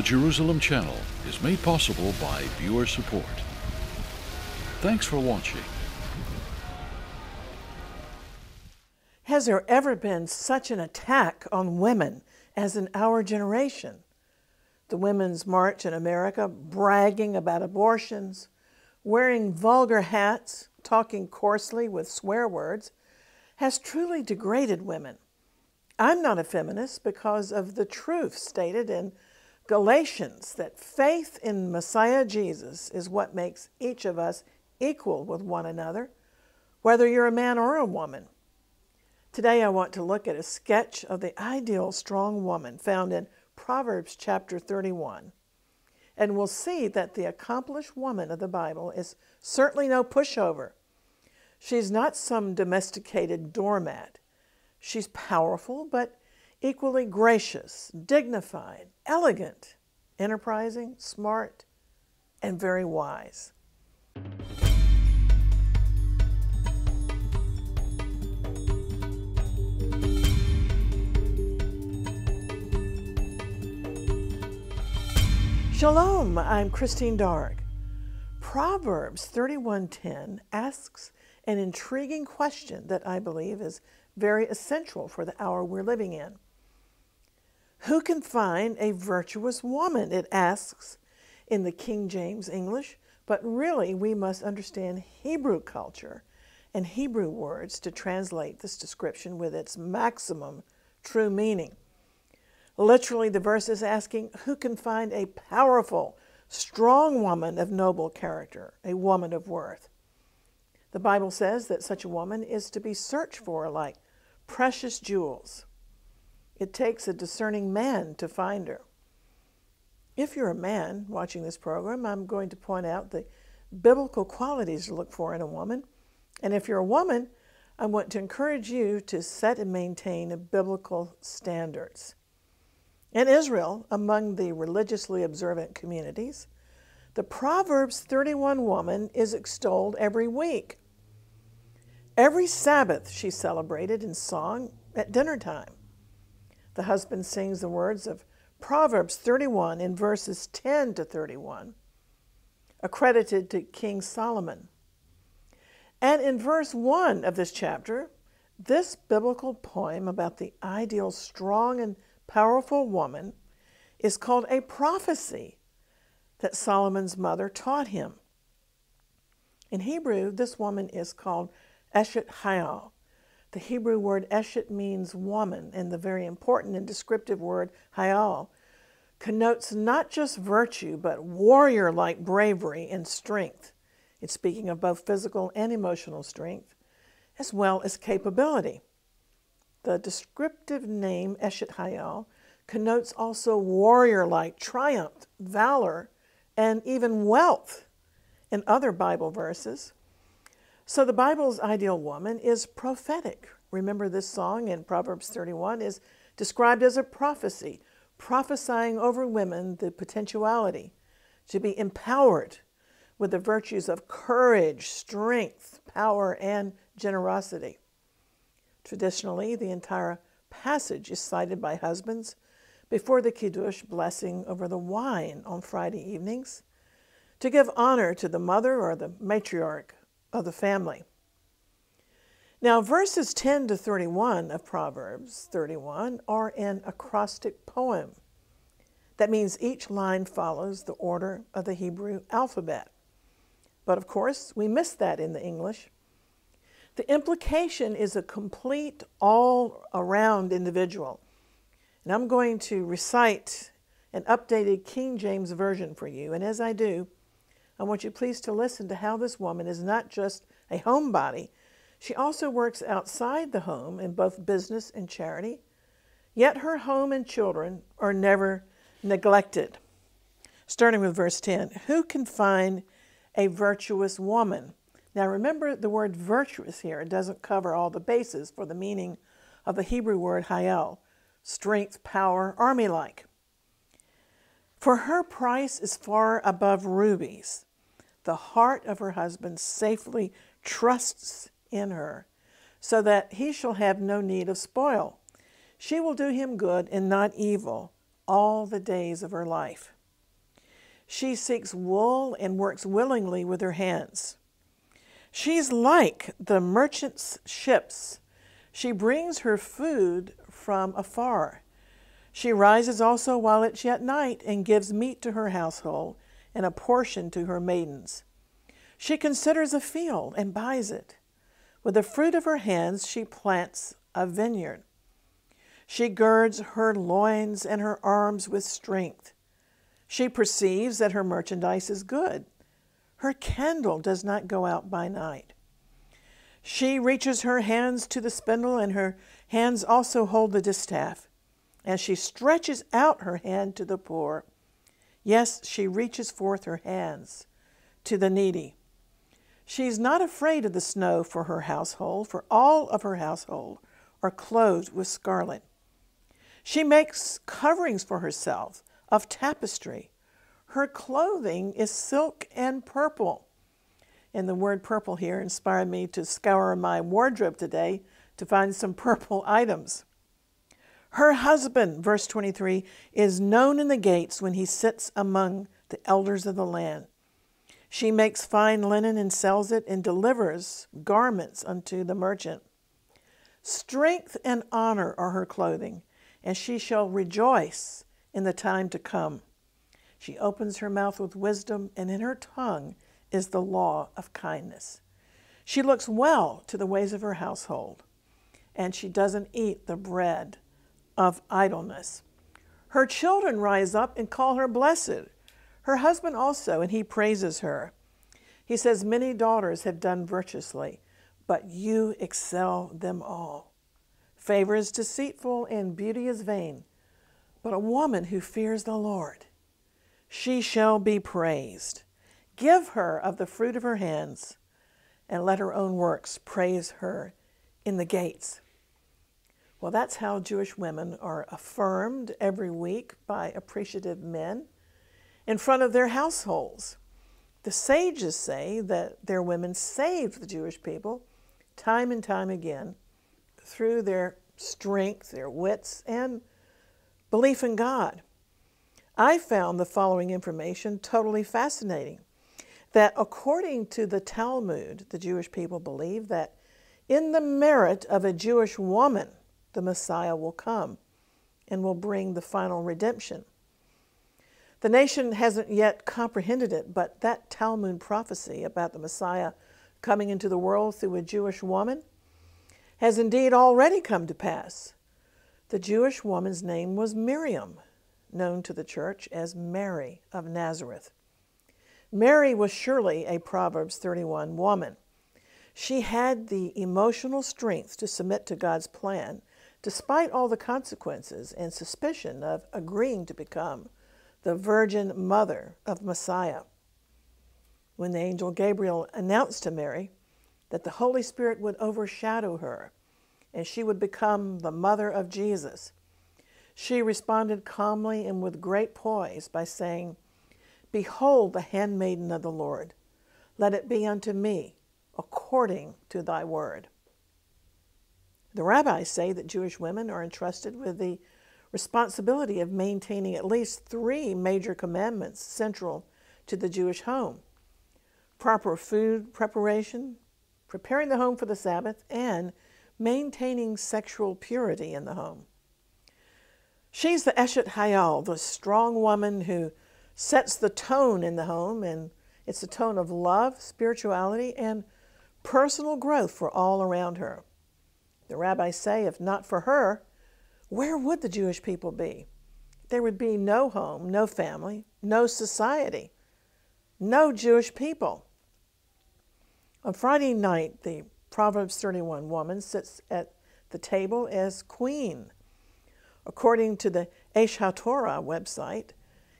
Jerusalem channel is made possible by viewer support. Thanks for watching. Has there ever been such an attack on women as in our generation? The Women's March in America, bragging about abortions, wearing vulgar hats, talking coarsely with swear words, has truly degraded women. I'm not a feminist because of the truth stated in Galatians that faith in Messiah Jesus is what makes each of us equal with one another, whether you're a man or a woman. Today I want to look at a sketch of the ideal strong woman found in Proverbs chapter 31. And we'll see that the accomplished woman of the Bible is certainly no pushover. She's not some domesticated doormat. She's powerful, but equally gracious, dignified, elegant, enterprising, smart, and very wise. Shalom, I'm Christine Darg. Proverbs 31:10 asks an intriguing question that I believe is very essential for the hour we're living in. Who can find a virtuous woman? It asks in the King James English, but really we must understand Hebrew culture and Hebrew words to translate this description with its maximum true meaning. Literally, the verse is asking, who can find a powerful, strong woman of noble character, a woman of worth? The Bible says that such a woman is to be searched for like precious jewels. It takes a discerning man to find her. If you're a man watching this program, I'm going to point out the biblical qualities to look for in a woman. And if you're a woman, I want to encourage you to set and maintain biblical standards. In Israel, among the religiously observant communities, the Proverbs 31 woman is extolled every week. Every Sabbath she's celebrated in song at dinner time. The husband sings the words of Proverbs 31 in verses 10 to 31, accredited to King Solomon. And in verse 1 of this chapter, this biblical poem about the ideal strong and powerful woman is called a prophecy that Solomon's mother taught him. In Hebrew, this woman is called Eshet chayil. The Hebrew word Eshet means woman, and the very important and descriptive word chayil connotes not just virtue, but warrior-like bravery and strength. It's speaking of both physical and emotional strength, as well as capability. The descriptive name Eshet chayil connotes also warrior-like triumph, valor, and even wealth in other Bible verses. So the Bible's ideal woman is prophetic. Remember, this song in Proverbs 31 is described as a prophecy, prophesying over women the potentiality to be empowered with the virtues of courage, strength, power, and generosity. Traditionally, the entire passage is cited by husbands before the Kiddush blessing over the wine on Friday evenings to give honor to the mother or the matriarch of the family. Now, verses 10 to 31 of Proverbs 31 are an acrostic poem. That means each line follows the order of the Hebrew alphabet. But of course, we miss that in the English. The implication is a complete, all-around individual. And I'm going to recite an updated King James Version for you. And as I do, I want you please to listen to how this woman is not just a homebody. She also works outside the home in both business and charity. Yet her home and children are never neglected. Starting with verse 10, who can find a virtuous woman? Now remember the word virtuous here. It doesn't cover all the bases for the meaning of the Hebrew word chayil, strength, power, army-like. For her price is far above rubies. The heart of her husband safely trusts in her, so that he shall have no need of spoil. She will do him good and not evil all the days of her life. She seeks wool and works willingly with her hands. She's like the merchant's ships. She brings her food from afar. She rises also while it's yet night and gives meat to her household and a portion to her maidens. She considers a field and buys it. With the fruit of her hands she plants a vineyard. She girds her loins and her arms with strength. She perceives that her merchandise is good. Her candle does not go out by night. She reaches her hands to the spindle, and her hands also hold the distaff. And she stretches out her hand to the poor. Yes, she reaches forth her hands to the needy. She's not afraid of the snow for her household, for all of her household are clothed with scarlet. She makes coverings for herself of tapestry. Her clothing is silk and purple. And the word purple here inspired me to scour my wardrobe today to find some purple items. Her husband, verse 23, is known in the gates when he sits among the elders of the land. She makes fine linen and sells it and delivers garments unto the merchant. Strength and honor are her clothing, and she shall rejoice in the time to come. She opens her mouth with wisdom, and in her tongue is the law of kindness. She looks well to the ways of her household, and she doesn't eat the bread of idleness. Her children rise up and call her blessed. Her husband also, and he praises her. He says, many daughters have done virtuously, but you excel them all. Favor is deceitful and beauty is vain, but a woman who fears the Lord, she shall be praised. Give her of the fruit of her hands, and let her own works praise her in the gates. Well, that's how Jewish women are affirmed every week by appreciative men in front of their households. The sages say that their women saved the Jewish people time and time again through their strength, their wits, and belief in God. I found the following information totally fascinating, that according to the Talmud, the Jewish people believe that in the merit of a Jewish woman, the Messiah will come and will bring the final redemption. The nation hasn't yet comprehended it, but that Talmud prophecy about the Messiah coming into the world through a Jewish woman has indeed already come to pass. The Jewish woman's name was Miriam, known to the church as Mary of Nazareth. Mary was surely a Proverbs 31 woman. She had the emotional strength to submit to God's plan, despite all the consequences and suspicion of agreeing to become the virgin mother of Messiah. When the angel Gabriel announced to Mary that the Holy Spirit would overshadow her and she would become the mother of Jesus, she responded calmly and with great poise by saying, "Behold the handmaiden of the Lord. Let it be unto me according to thy word." The rabbis say that Jewish women are entrusted with the responsibility of maintaining at least 3 major commandments central to the Jewish home: proper food preparation, preparing the home for the Sabbath, and maintaining sexual purity in the home. She's the Eshet Chayil, the strong woman who sets the tone in the home, and it's a tone of love, spirituality, and personal growth for all around her. The rabbis say if not for her, where would the Jewish people be? There would be no home, no family, no society, no Jewish people. On Friday night, the Proverbs 31 woman sits at the table as queen. According to the Aish HaTorah website,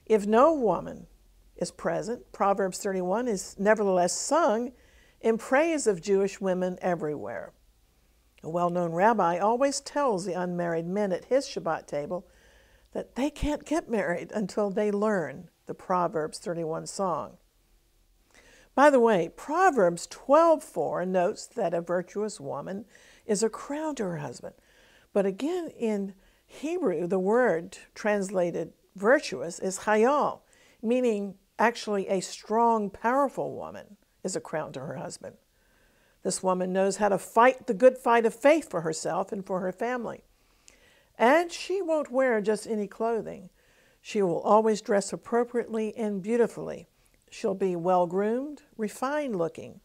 if no woman is present, Proverbs 31 is nevertheless sung in praise of Jewish women everywhere. A well-known rabbi always tells the unmarried men at his Shabbat table that they can't get married until they learn the Proverbs 31 song. By the way, Proverbs 12:4 notes that a virtuous woman is a crown to her husband. But again, in Hebrew, the word translated virtuous is chayil, meaning Actually, a strong, powerful woman is a crown to her husband. This woman knows how to fight the good fight of faith for herself and for her family. And she won't wear just any clothing. She will always dress appropriately and beautifully. She'll be well-groomed, refined-looking,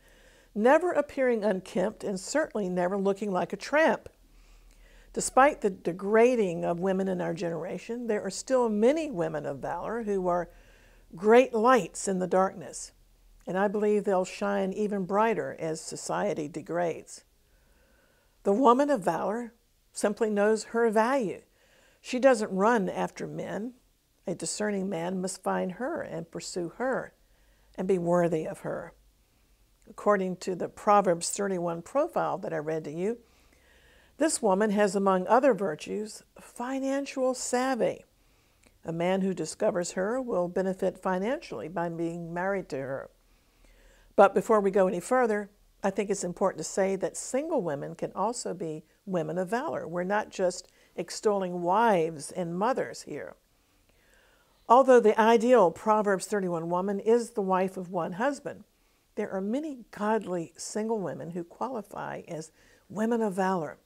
never appearing unkempt, and certainly never looking like a tramp. Despite the degrading of women in our generation, there are still many women of valor who are great lights in the darkness, and I believe they'll shine even brighter as society degrades. The woman of valor simply knows her value. She doesn't run after men. A discerning man must find her and pursue her and be worthy of her. According to the Proverbs 31 profile that I read to you, this woman has, among other virtues, financial savvy. A man who discovers her will benefit financially by being married to her. But before we go any further, I think it's important to say that single women can also be women of valor. We're not just extolling wives and mothers here. Although the ideal Proverbs 31 woman is the wife of one husband, there are many godly single women who qualify as women of valor.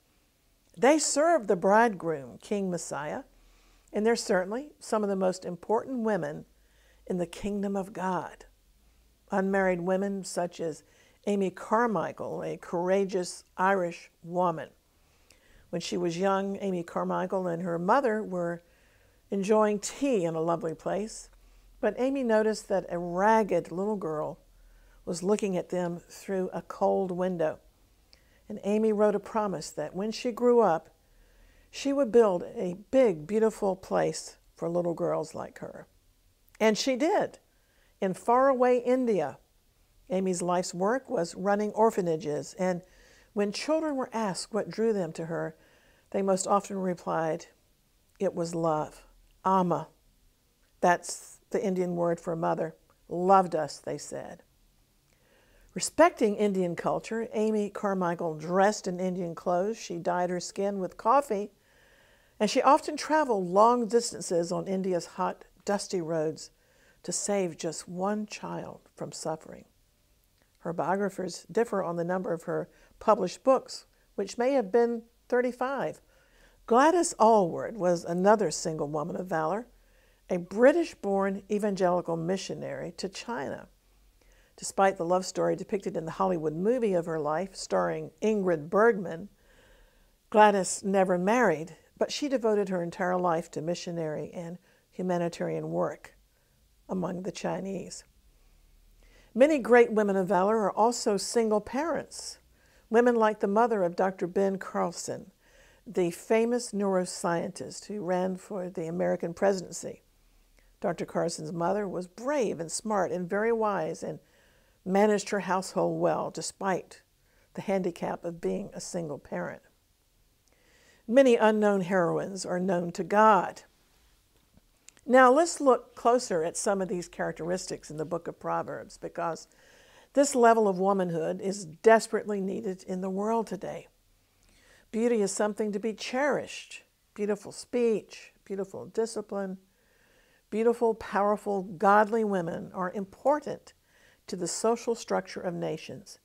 They serve the bridegroom, King Messiah, and they're certainly some of the most important women in the kingdom of God. Unmarried women such as Amy Carmichael, a courageous Irish woman. When she was young, Amy Carmichael and her mother were enjoying tea in a lovely place, but Amy noticed that a ragged little girl was looking at them through a cold window. And Amy wrote a promise that when she grew up, she would build a big, beautiful place for little girls like her. And she did. In faraway India, Amy's life's work was running orphanages, and when children were asked what drew them to her, they most often replied, it was love. Amma. That's the Indian word for mother. Loved us, they said. Respecting Indian culture, Amy Carmichael dressed in Indian clothes. She dyed her skin with coffee, and she often traveled long distances on India's hot, dusty roads to save just one child from suffering. Her biographers differ on the number of her published books, which may have been 35. Gladys Allward was another single woman of valor, a British-born evangelical missionary to China. Despite the love story depicted in the Hollywood movie of her life, starring Ingrid Bergman, Gladys never married, but she devoted her entire life to missionary and humanitarian work among the Chinese. Many great women of valor are also single parents, women like the mother of Dr. Ben Carlson, the famous neuroscientist who ran for the American presidency. Dr. Carlson's mother was brave and smart and very wise and managed her household well despite the handicap of being a single parent. Many unknown heroines are known to God. Now let's look closer at some of these characteristics in the book of Proverbs, because this level of womanhood is desperately needed in the world today. Beauty is something to be cherished. Beautiful speech, beautiful discipline, beautiful, powerful, godly women are important to the social structure of nations.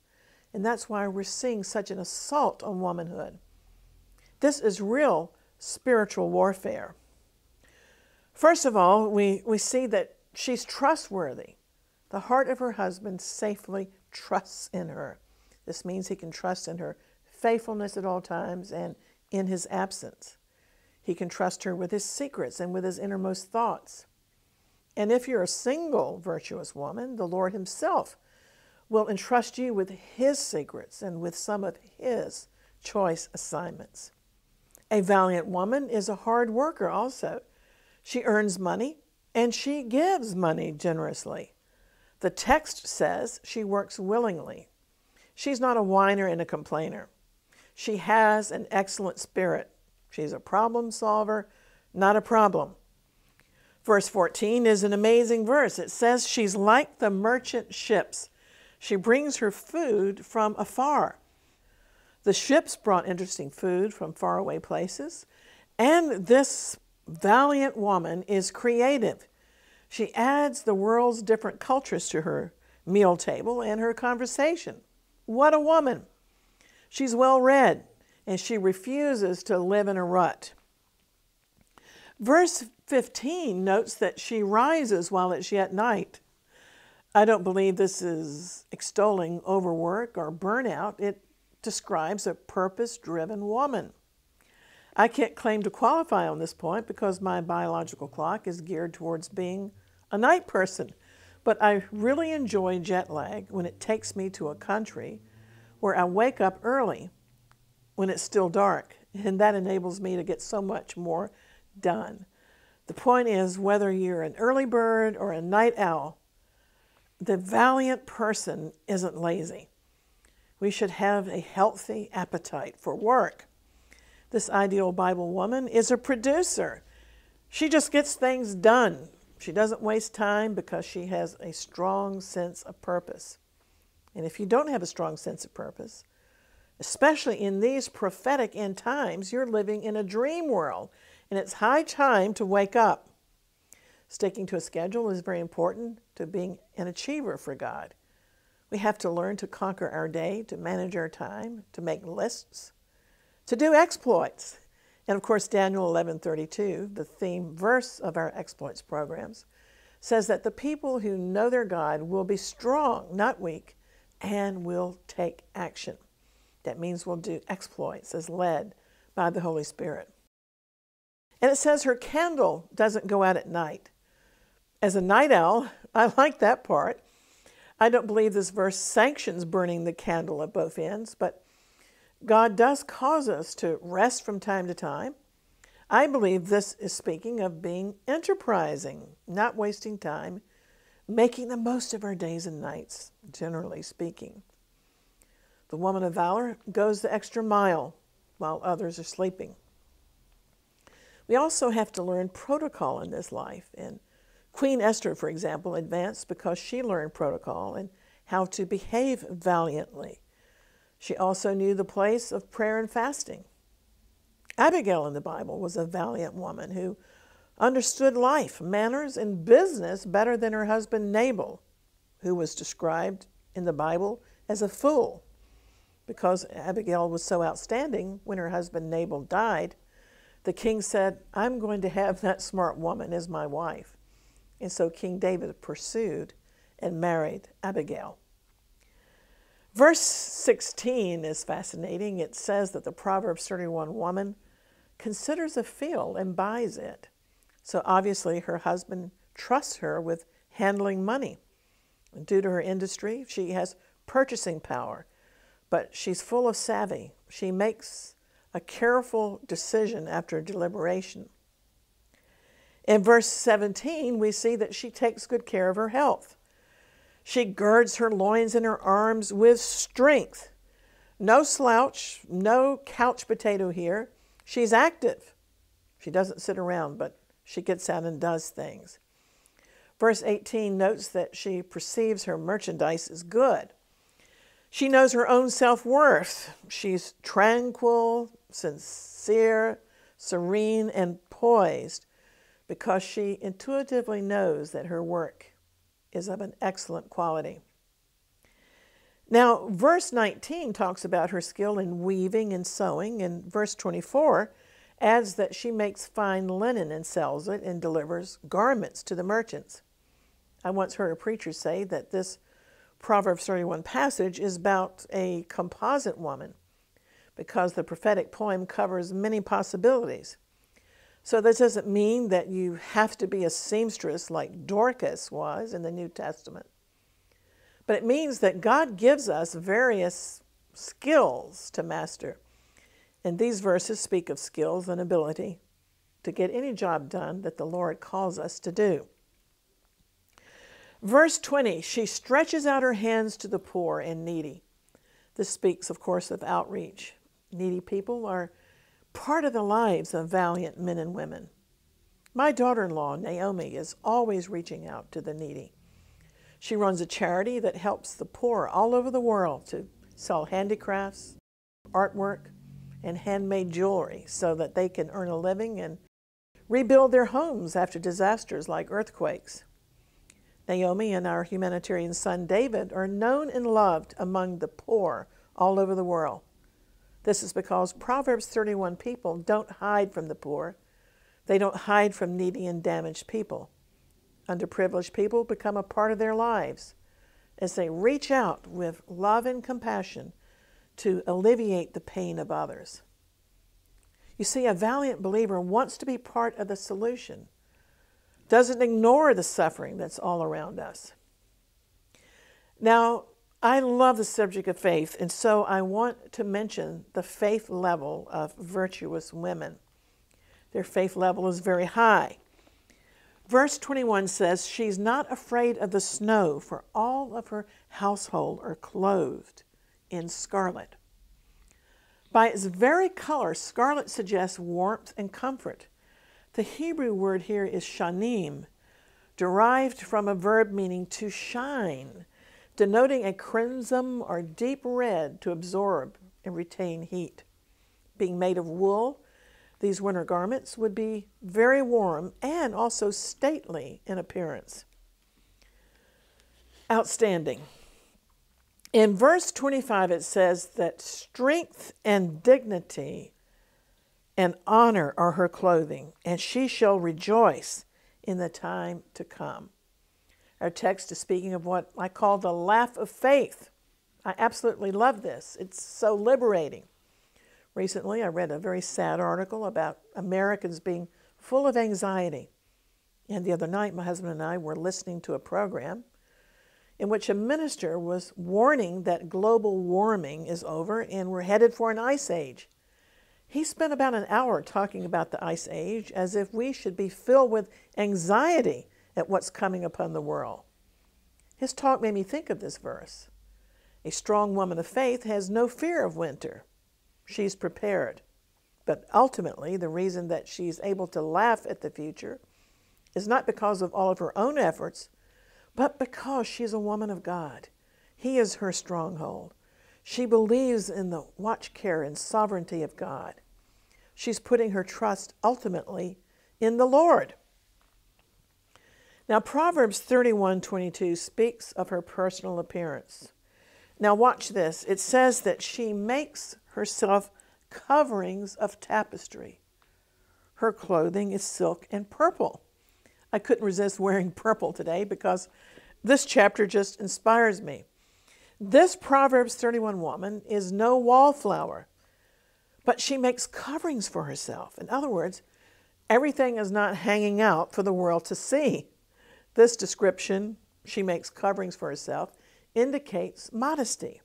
And that's why we're seeing such an assault on womanhood. This is real spiritual warfare. First of all, we see that she's trustworthy. The heart of her husband safely trusts in her. This means he can trust in her faithfulness at all times and in his absence. He can trust her with his secrets and with his innermost thoughts. And if you're a single virtuous woman, the Lord himself will entrust you with his secrets and with some of his choice assignments. A valiant woman is a hard worker also. She earns money and she gives money generously. The text says she works willingly. She's not a whiner and a complainer. She has an excellent spirit. She's a problem solver, not a problem. Verse 14 is an amazing verse. It says she's like the merchant ships. She brings her food from afar. The ships brought interesting food from faraway places, and this valiant woman is creative. She adds the world's different cultures to her meal table and her conversation. What a woman! She's well read, and she refuses to live in a rut. Verse 15 notes that she rises while it's yet night. I don't believe this is extolling overwork or burnout. It describes a purpose-driven woman. I can't claim to qualify on this point because my biological clock is geared towards being a night person, but I really enjoy jet lag when it takes me to a country where I wake up early when it's still dark, and that enables me to get so much more done. The point is, whether you're an early bird or a night owl, the valiant person isn't lazy. We should have a healthy appetite for work. This ideal Bible woman is a producer. She just gets things done. She doesn't waste time because she has a strong sense of purpose. And if you don't have a strong sense of purpose, especially in these prophetic end times, you're living in a dream world, and it's high time to wake up. Sticking to a schedule is very important to being an achiever for God. We have to learn to conquer our day, to manage our time, to make lists, to do exploits. And of course, Daniel 11:32, the theme verse of our exploits programs, says that the people who know their God will be strong, not weak, and will take action. That means we'll do exploits as led by the Holy Spirit. And it says her candle doesn't go out at night. As a night owl, I like that part. I don't believe this verse sanctions burning the candle at both ends, but God does cause us to rest from time to time. I believe this is speaking of being enterprising, not wasting time, making the most of our days and nights, generally speaking. The woman of valor goes the extra mile while others are sleeping. We also have to learn protocol in this life. And Queen Esther, for example, advanced because she learned protocol and how to behave valiantly. She also knew the place of prayer and fasting. Abigail in the Bible was a valiant woman who understood life, manners, and business better than her husband Nabal, who was described in the Bible as a fool. Because Abigail was so outstanding, when her husband Nabal died, the king said, I'm going to have that smart woman as my wife. And so King David pursued and married Abigail. Verse 16 is fascinating. It says that the Proverbs 31 woman considers a field and buys it. So obviously her husband trusts her with handling money. And due to her industry, she has purchasing power, but she's full of savvy. She makes a careful decision after deliberation. In verse 17, we see that she takes good care of her health. She girds her loins and her arms with strength. No slouch, no couch potato here. She's active. She doesn't sit around, but she gets out and does things. Verse 18 notes that she perceives her merchandise as good. She knows her own self-worth. She's tranquil, sincere, serene, and poised because she intuitively knows that her work is of an excellent quality. Now, verse 19 talks about her skill in weaving and sewing, and verse 24 adds that she makes fine linen and sells it and delivers garments to the merchants. I once heard a preacher say that this Proverbs 31 passage is about a composite woman because the prophetic poem covers many possibilities. So this doesn't mean that you have to be a seamstress like Dorcas was in the New Testament. But it means that God gives us various skills to master. And these verses speak of skills and ability to get any job done that the Lord calls us to do. Verse 20, she stretches out her hands to the poor and needy. This speaks, of course, of outreach. Needy people are part of the lives of valiant men and women. My daughter-in-law, Naomi, is always reaching out to the needy. She runs a charity that helps the poor all over the world to sell handicrafts, artwork, and handmade jewelry so that they can earn a living and rebuild their homes after disasters like earthquakes. Naomi and our humanitarian son David are known and loved among the poor all over the world. This is because Proverbs 31 people don't hide from the poor. They don't hide from needy and damaged people. Underprivileged people become a part of their lives as they reach out with love and compassion to alleviate the pain of others. You see, a valiant believer wants to be part of the solution, doesn't ignore the suffering that's all around us. Now, I love the subject of faith, and so I want to mention the faith level of virtuous women. Their faith level is very high. Verse 21 says, "She's not afraid of the snow, for all of her household are clothed in scarlet." By its very color, scarlet suggests warmth and comfort. The Hebrew word here is shanim, derived from a verb meaning to shine, denoting a crimson or deep red to absorb and retain heat. Being made of wool, these winter garments would be very warm and also stately in appearance. Outstanding. In verse 25, it says that strength and dignity and honor are her clothing, and she shall rejoice in the time to come. Our text is speaking of what I call the laugh of faith. I absolutely love this. It's so liberating. Recently, I read a very sad article about Americans being full of anxiety. And the other night, my husband and I were listening to a program in which a minister was warning that global warming is over and we're headed for an ice age. He spent about an hour talking about the ice age as if we should be filled with anxiety at what's coming upon the world. His talk made me think of this verse. A strong woman of faith has no fear of winter. She's prepared. But ultimately, the reason that she's able to laugh at the future is not because of all of her own efforts, but because she's a woman of God. He is her stronghold. She believes in the watch care and sovereignty of God. She's putting her trust ultimately in the Lord. Now, Proverbs 31:22 speaks of her personal appearance. Now, watch this. It says that she makes herself coverings of tapestry. Her clothing is silk and purple. I couldn't resist wearing purple today because this chapter just inspires me. This Proverbs 31 woman is no wallflower, but she makes coverings for herself. In other words, everything is not hanging out for the world to see. This description, she makes coverings for herself, indicates modesty.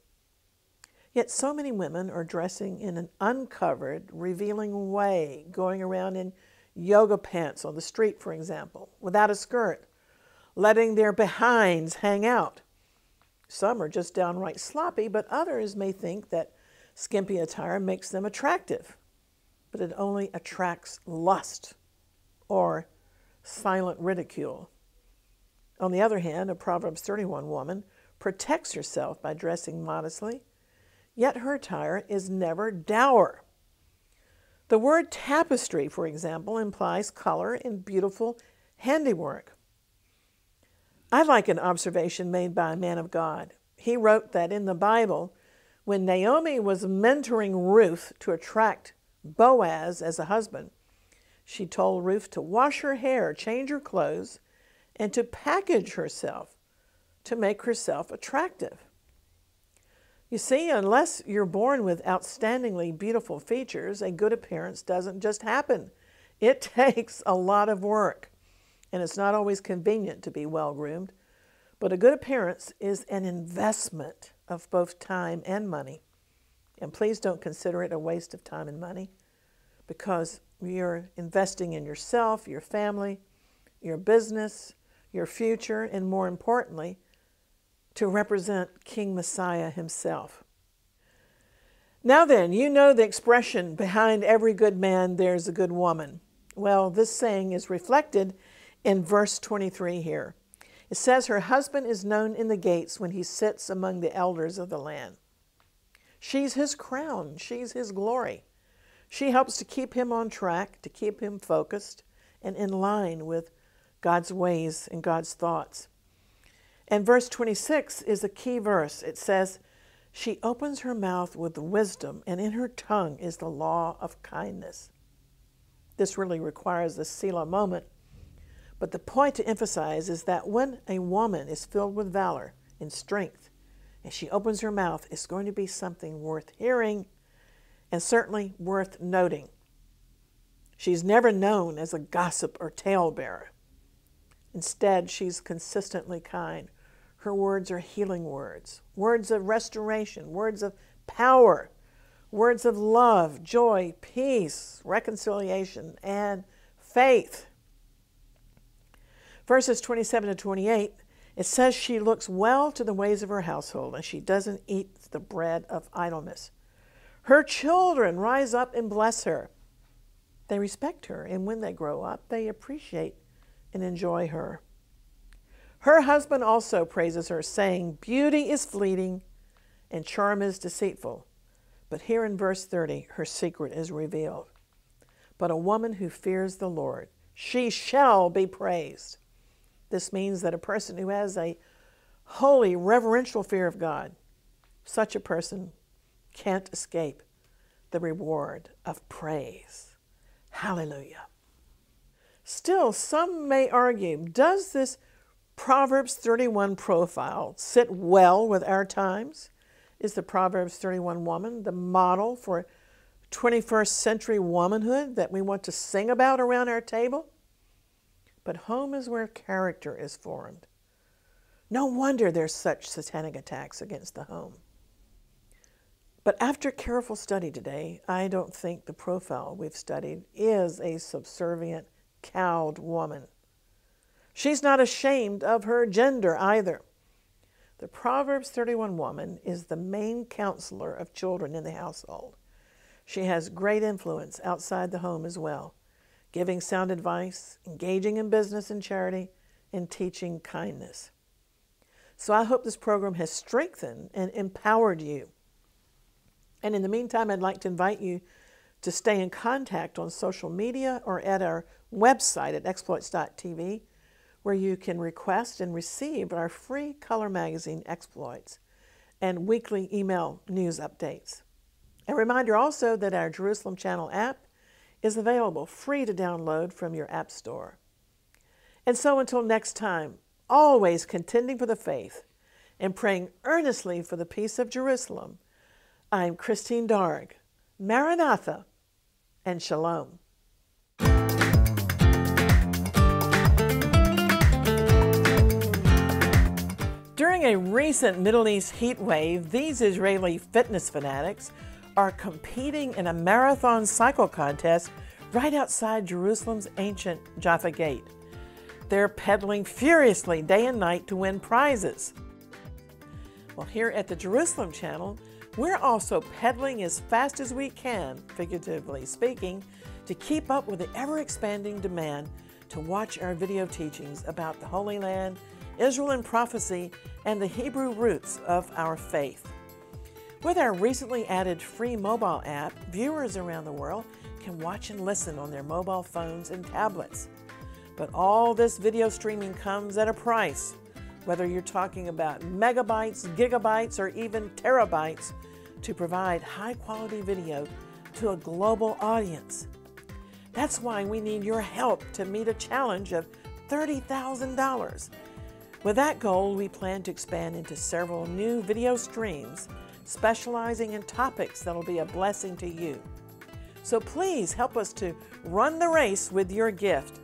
Yet so many women are dressing in an uncovered, revealing way, going around in yoga pants on the street, for example, without a skirt, letting their behinds hang out. Some are just downright sloppy, but others may think that skimpy attire makes them attractive. But it only attracts lust or silent ridicule. On the other hand, a Proverbs 31 woman protects herself by dressing modestly, yet her attire is never dour. The word tapestry, for example, implies color and beautiful handiwork. I like an observation made by a man of God. He wrote that in the Bible, when Naomi was mentoring Ruth to attract Boaz as a husband, she told Ruth to wash her hair, change her clothes, and to package herself to make herself attractive. You see, unless you're born with outstandingly beautiful features, a good appearance doesn't just happen. It takes a lot of work, and it's not always convenient to be well-groomed. But a good appearance is an investment of both time and money. And please don't consider it a waste of time and money, because you're investing in yourself, your family, your business, your future, and more importantly, to represent King Messiah himself. Now then, you know the expression, behind every good man, there's a good woman. Well, this saying is reflected in verse 23 here. It says, her husband is known in the gates when he sits among the elders of the land. She's his crown. She's his glory. She helps to keep him on track, to keep him focused and in line with God's ways and God's thoughts. And verse 26 is a key verse. It says, she opens her mouth with wisdom, and in her tongue is the law of kindness. This really requires a Selah moment. But the point to emphasize is that when a woman is filled with valor and strength, and she opens her mouth, it's going to be something worth hearing and certainly worth noting. She's never known as a gossip or talebearer. Instead, she's consistently kind. Her words are healing words, words of restoration, words of power, words of love, joy, peace, reconciliation, and faith. Verses 27 to 28, it says she looks well to the ways of her household, and she doesn't eat the bread of idleness. Her children rise up and bless her. They respect her, and when they grow up, they appreciate and enjoy her. Her husband also praises her, saying, beauty is fleeting and charm is deceitful. But here in verse 30, her secret is revealed. But a woman who fears the Lord, she shall be praised. This means that a person who has a holy, reverential fear of God, such a person can't escape the reward of praise. Hallelujah. Still, some may argue, does this Proverbs 31 profile sit well with our times? Is the Proverbs 31 woman the model for 21st century womanhood that we want to sing about around our table? But home is where character is formed. No wonder there's such satanic attacks against the home. But after careful study today, I don't think the profile we've studied is a subservient, cowed woman. She's not ashamed of her gender either. The Proverbs 31 woman is the main counselor of children in the household. She has great influence outside the home as well, giving sound advice, engaging in business and charity, and teaching kindness. So I hope this program has strengthened and empowered you. And in the meantime, I'd like to invite you to stay in contact on social media or at our website at exploits.tv, where you can request and receive our free color magazine Exploits and weekly email news updates. A reminder also that our Jerusalem Channel app is available free to download from your app store. And so until next time, always contending for the faith and praying earnestly for the peace of Jerusalem, I'm Christine Darg. Maranatha and Shalom. During a recent Middle East heat wave, these Israeli fitness fanatics are competing in a marathon cycle contest right outside Jerusalem's ancient Jaffa Gate. They're pedaling furiously day and night to win prizes. Well, here at the Jerusalem Channel, we're also pedaling as fast as we can, figuratively speaking, to keep up with the ever-expanding demand to watch our video teachings about the Holy Land, Israel in prophecy, and the Hebrew roots of our faith. With our recently added free mobile app, viewers around the world can watch and listen on their mobile phones and tablets. But all this video streaming comes at a price, whether you're talking about megabytes, gigabytes, or even terabytes, to provide high-quality video to a global audience. That's why we need your help to meet a challenge of $30,000. With that goal, we plan to expand into several new video streams, specializing in topics that will be a blessing to you. So please help us to run the race with your gift.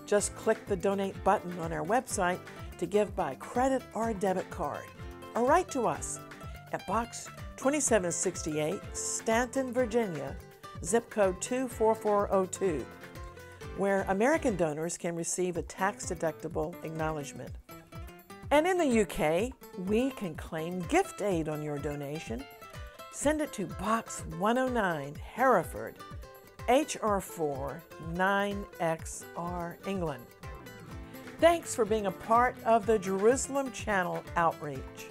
Just click the donate button on our website to give by credit or debit card, or write to us at Box 2768, Stanton, Virginia, zip code 24402, where American donors can receive a tax-deductible acknowledgement. And in the UK, we can claim gift aid on your donation. Send it to Box 109, Hereford, HR4 9XR, England. Thanks for being a part of the Jerusalem Channel outreach.